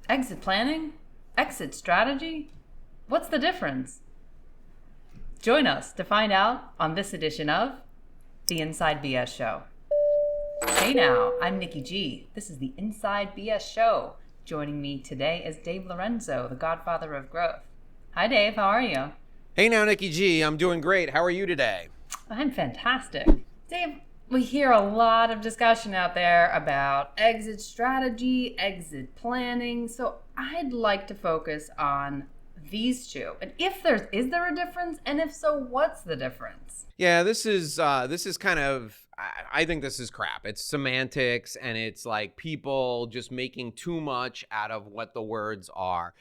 Exit planning? Exit strategy? What's the difference? Join us to find out on this edition of The Inside BS Show. Hey now, I'm Nikki G. This is The Inside BS Show. Joining me today is Dave Lorenzo, the godfather of growth. Hi Dave, how are you? Hey now, Nikki G. I'm doing great. How are you today? I'm fantastic. Dave, we hear a lot of discussion out there about exit strategy, exit planning. So I'd like to focus on these two. And is there a difference? And if so, what's the difference? Yeah, this is kind of, I think this is crap. It's semantics, and it's like people just making too much out of what the words are.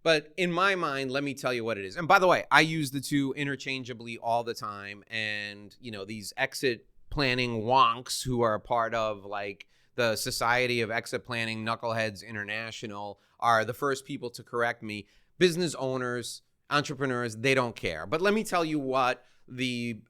But in my mind, let me tell you what it is. And by the way, I use the two interchangeably all the time. And, these exit planning wonks who are a part of like the Society of Exit Planning Knuckleheads International are the first people to correct me. Business owners, entrepreneurs, they don't care. But let me tell you what the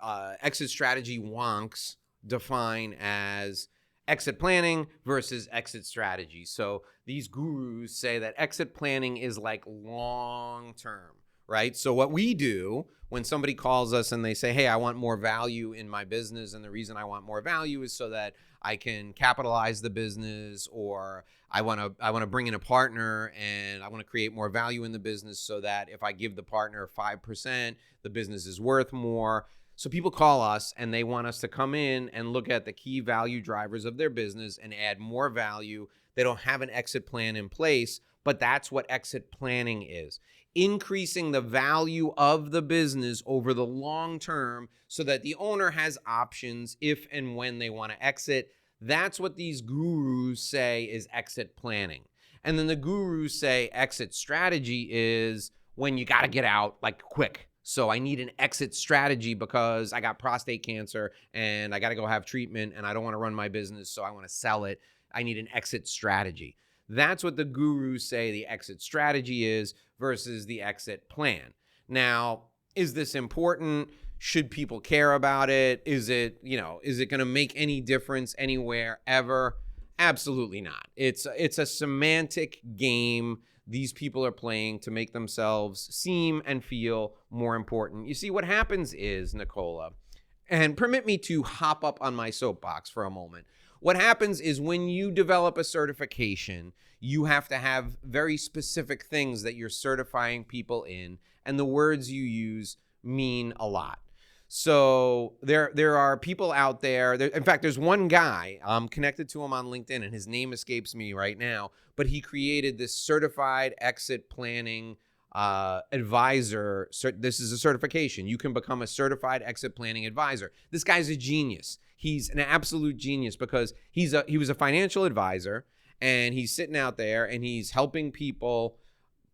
exit strategy wonks define as exit planning versus exit strategy. So these gurus say that exit planning is like long term, right? So what we do when somebody calls us and they say, hey, I want more value in my business, and the reason I want more value is so that I can capitalize the business, or I want to bring in a partner and I want to create more value in the business so that if I give the partner 5%, the business is worth more. So people call us and they want us to come in and look at the key value drivers of their business and add more value. They don't have an exit plan in place, but that's what exit planning is. Increasing the value of the business over the long term so that the owner has options if and when they want to exit. That's what these gurus say is exit planning. And then the gurus say exit strategy is when you got to get out like quick. So I need an exit strategy because I got prostate cancer and I got to go have treatment and I don't want to run my business, so I want to sell it. I need an exit strategy. That's what the gurus say the exit strategy is versus the exit plan. Now, is this important? Should people care about it? Is it going to make any difference anywhere ever? Absolutely not. It's a semantic game these people are playing to make themselves seem and feel more important. You see, what happens is, Nicola, and permit me to hop up on my soapbox for a moment. What happens is when you develop a certification, you have to have very specific things that you're certifying people in, and the words you use mean a lot. So there are people out there. In fact, there's one guy, I'm connected to him on LinkedIn, and his name escapes me right now, but he created this certified exit planning advisor. This is a certification. You can become a certified exit planning advisor. This guy's a genius. He's an absolute genius because he was a financial advisor, and he's sitting out there and he's helping people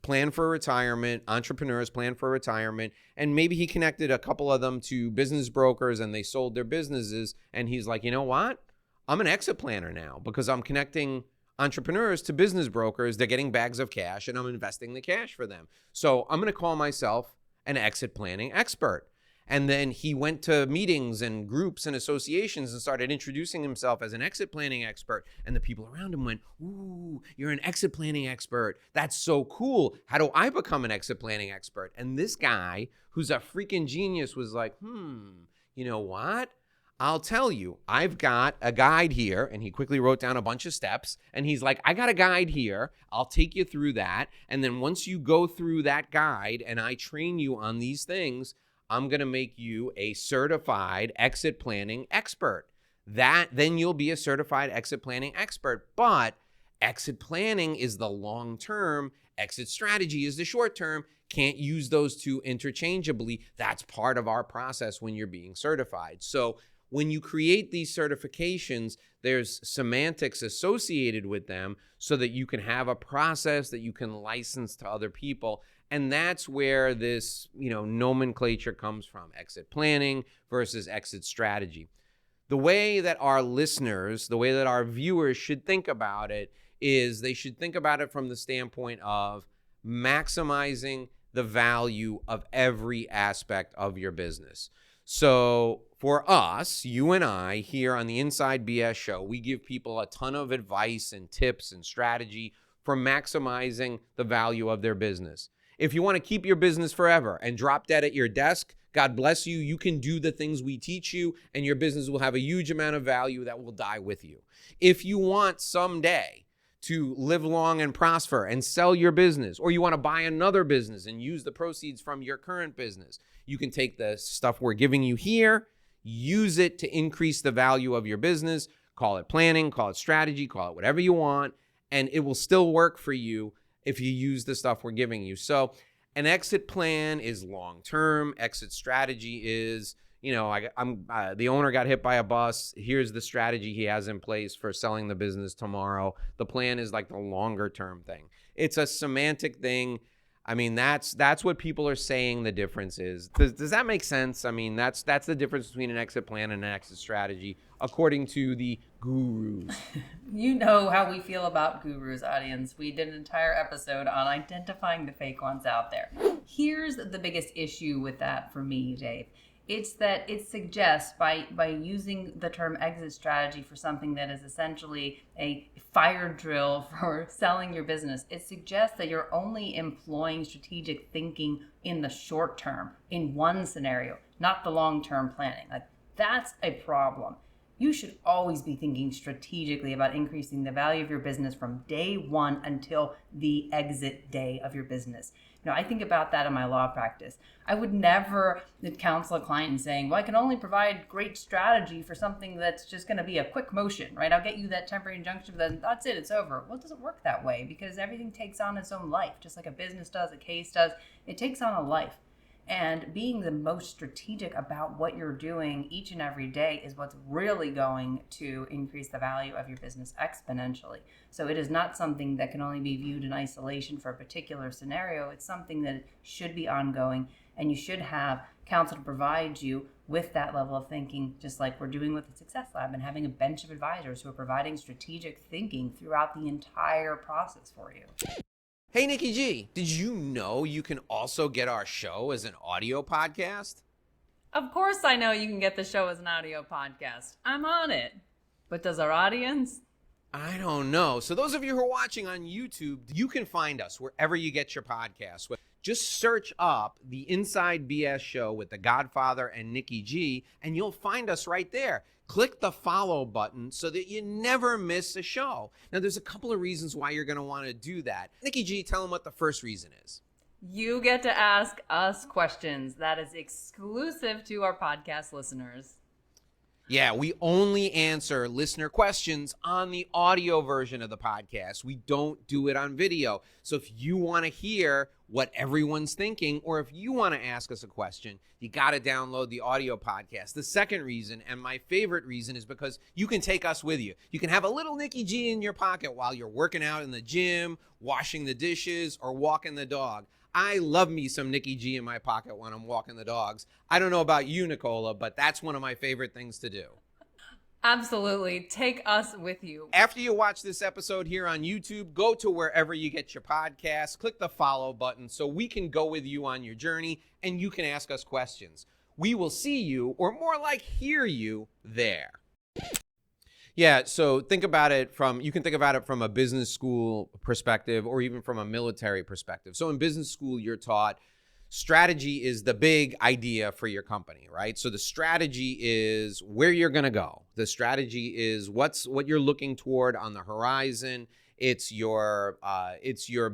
plan for retirement, entrepreneurs plan for retirement, and maybe he connected a couple of them to business brokers and they sold their businesses, and he's like, you know what? I'm an exit planner now because I'm connecting entrepreneurs to business brokers. They're getting bags of cash and I'm investing the cash for them. So I'm going to call myself an exit planning expert. And then he went to meetings and groups and associations and started introducing himself as an exit planning expert. And the people around him went, ooh, you're an exit planning expert. That's so cool. How do I become an exit planning expert? And this guy, who's a freaking genius, was like, you know what? I'll tell you, I've got a guide here. And he quickly wrote down a bunch of steps. And he's like, I got a guide here. I'll take you through that. And then once you go through that guide and I train you on these things, I'm going to make you a certified exit planning expert. Then you'll be a certified exit planning expert. But exit planning is the long term. Exit strategy is the short term. Can't use those two interchangeably. That's part of our process when you're being certified. So when you create these certifications, there's semantics associated with them so that you can have a process that you can license to other people. And that's where this, nomenclature comes from, exit planning versus exit strategy. The way that our listeners, the way that our viewers should think about it is they should think about it from the standpoint of maximizing the value of every aspect of your business. So for us, you and I here on the Inside BS Show, we give people a ton of advice and tips and strategy for maximizing the value of their business. If you want to keep your business forever and drop dead at your desk, God bless you. You can do the things we teach you, and your business will have a huge amount of value that will die with you. If you want someday to live long and prosper and sell your business, or you want to buy another business and use the proceeds from your current business, you can take the stuff we're giving you here, use it to increase the value of your business. Call it planning, call it strategy, call it whatever you want, and it will still work for you if you use the stuff we're giving you. So an exit plan is long-term. Exit strategy is, the owner got hit by a bus. Here's the strategy he has in place for selling the business tomorrow. The plan is like the longer-term thing. It's a semantic thing. I mean, that's what people are saying the difference is. Does that make sense? I mean, that's the difference between an exit plan and an exit strategy, according to the gurus. You know how we feel about gurus, audience. We did an entire episode on identifying the fake ones out there. Here's the biggest issue with that for me, Dave. It's that it suggests by using the term exit strategy for something that is essentially a fire drill for selling your business, it suggests that you're only employing strategic thinking in the short term, in one scenario, not the long-term planning. Like, that's a problem. You should always be thinking strategically about increasing the value of your business from day one until the exit day of your business. I think about that in my law practice. I would never counsel a client and saying, well, I can only provide great strategy for something that's just going to be a quick motion, right? I'll get you that temporary injunction, but then that's it, it's over. Well, it doesn't work that way because everything takes on its own life, just like a business does, a case does. It takes on a life. And being the most strategic about what you're doing each and every day is what's really going to increase the value of your business exponentially. So it is not something that can only be viewed in isolation for a particular scenario. It's something that should be ongoing, and you should have counsel to provide you with that level of thinking, just like we're doing with the Success Lab and having a bench of advisors who are providing strategic thinking throughout the entire process for you. Hey, Nikki G, did you know you can also get our show as an audio podcast? Of course I know you can get the show as an audio podcast. I'm on it. But does our audience? I don't know. So those of you who are watching on YouTube, you can find us wherever you get your podcasts. Just search up the Inside BS Show with the Godfather and Nikki G, and you'll find us right there. Click the follow button so that you never miss a show. Now, there's a couple of reasons why you're going to want to do that. Nikki G, tell them what the first reason is. You get to ask us questions. That is exclusive to our podcast listeners. Yeah, we only answer listener questions on the audio version of the podcast. We don't do it on video. So if you want to hear what everyone's thinking, or if you want to ask us a question, you got to download the audio podcast. The second reason, and my favorite reason, is because you can take us with you. You can have a little Nikki G in your pocket while you're working out in the gym, washing the dishes, or walking the dog. I love me some Nikki G in my pocket when I'm walking the dogs. I don't know about you, Nicola, but that's one of my favorite things to do. Absolutely. Take us with you. After you watch this episode here on YouTube, go to wherever you get your podcasts, click the follow button so we can go with you on your journey and you can ask us questions. We will see you, or more like hear you, there. Yeah, so you can think about it from a business school perspective or even from a military perspective. So in business school, you're taught strategy is the big idea for your company, right? So the strategy is where you're going to go. The strategy is what you're looking toward on the horizon. It's your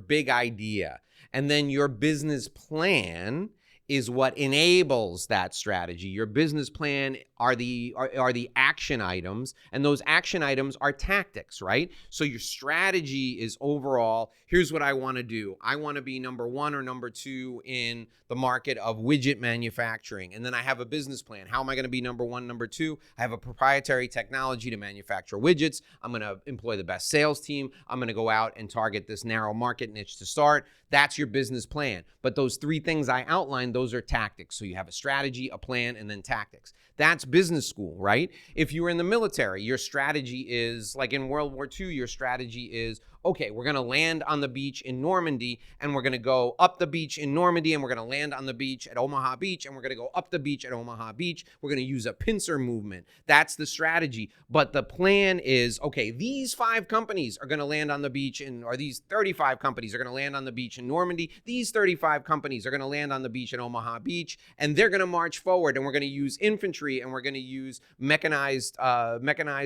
big idea. And then your business plan is what enables that strategy. Your business plan are the action items, and those action items are tactics, right? So your strategy is overall, here's what I want to do. I want to be number one or number two in the market of widget manufacturing. And then I have a business plan. How am I going to be number one, number two? I have a proprietary technology to manufacture widgets. I'm going to employ the best sales team. I'm going to go out and target this narrow market niche to start. That's your business plan. But those three things I outlined, those are tactics. So you have a strategy, a plan, and then tactics. That's business school, right? If you were in the military, your strategy is, like in World War II, your strategy is, okay, we're going to land on the beach in Normandy, and we're going to go up the beach in Normandy, and we're going to land on the beach at Omaha Beach, and we're going to go up the beach at Omaha Beach. We're going to use a pincer movement. That's the strategy. But the plan is, okay, these 5 companies are going to land on the beach or these 35 companies are going to land on the beach in Normandy. These 35 companies are going to land on the beach at Omaha Beach, and they're going to march forward, and we're going to use infantry, and we're going to use mechanized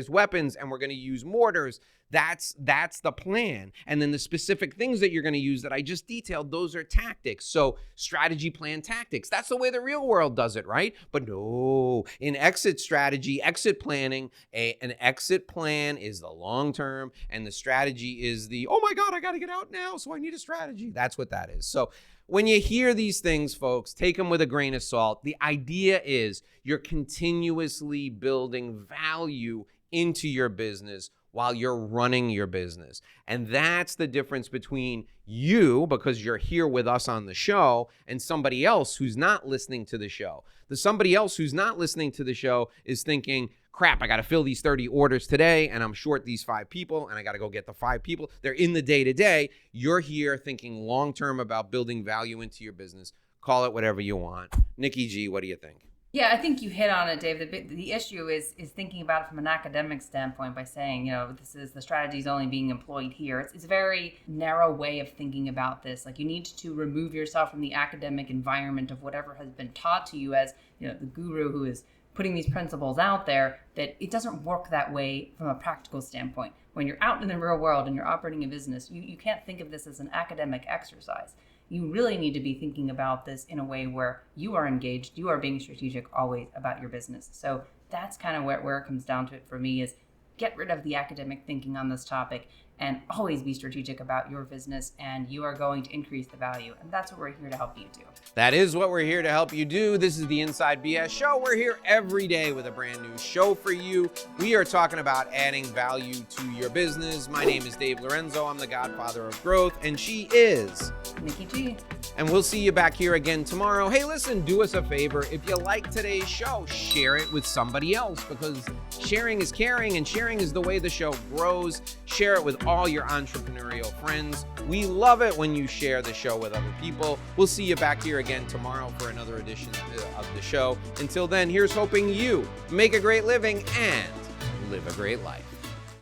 weapons, and we're going to use mortars. That's the plan. And then the specific things that you're going to use that I just detailed, those are tactics. So strategy, plan, tactics. That's the way the real world does it, right? But no, in exit strategy, exit planning, an exit plan is the long term, and the strategy is the, oh my God, I got to get out now, so I need a strategy. That's what that is. So when you hear these things, folks, take them with a grain of salt. The idea is you're continuously building value into your business while you're running your business. And that's the difference between you, because you're here with us on the show, and somebody else who's not listening to the show. The somebody else who's not listening to the show is thinking, crap, I got to fill these 30 orders today, and I'm short these 5 people, and I got to go get the 5 people. They're in the day-to-day. You're here thinking long-term about building value into your business. Call it whatever you want. Nikki G, what do you think? Yeah, I think you hit on it, Dave. The issue is thinking about it from an academic standpoint by saying, the strategy is only being employed here. It's a very narrow way of thinking about this. Like, you need to remove yourself from the academic environment of whatever has been taught to you as, the guru who is putting these principles out there, that it doesn't work that way from a practical standpoint. When you're out in the real world and you're operating a business, you can't think of this as an academic exercise. You really need to be thinking about this in a way where you are engaged, you are being strategic always about your business. So that's kind of where it comes down to it for me, is get rid of the academic thinking on this topic and always be strategic about your business, and you are going to increase the value. And that's what we're here to help you do. That is what we're here to help you do. This is the Inside BS Show. We're here every day with a brand new show for you. We are talking about adding value to your business. My name is Dave Lorenzo. I'm the godfather of growth, and she is Nikki G. And we'll see you back here again tomorrow. Hey, listen, do us a favor. If you like today's show, share it with somebody else, because sharing is caring, and sharing is the way the show grows. Share it with all your entrepreneurial friends. We love it when you share the show with other people. We'll see you back here again tomorrow for another edition of the show. Until then, here's hoping you make a great living and live a great life.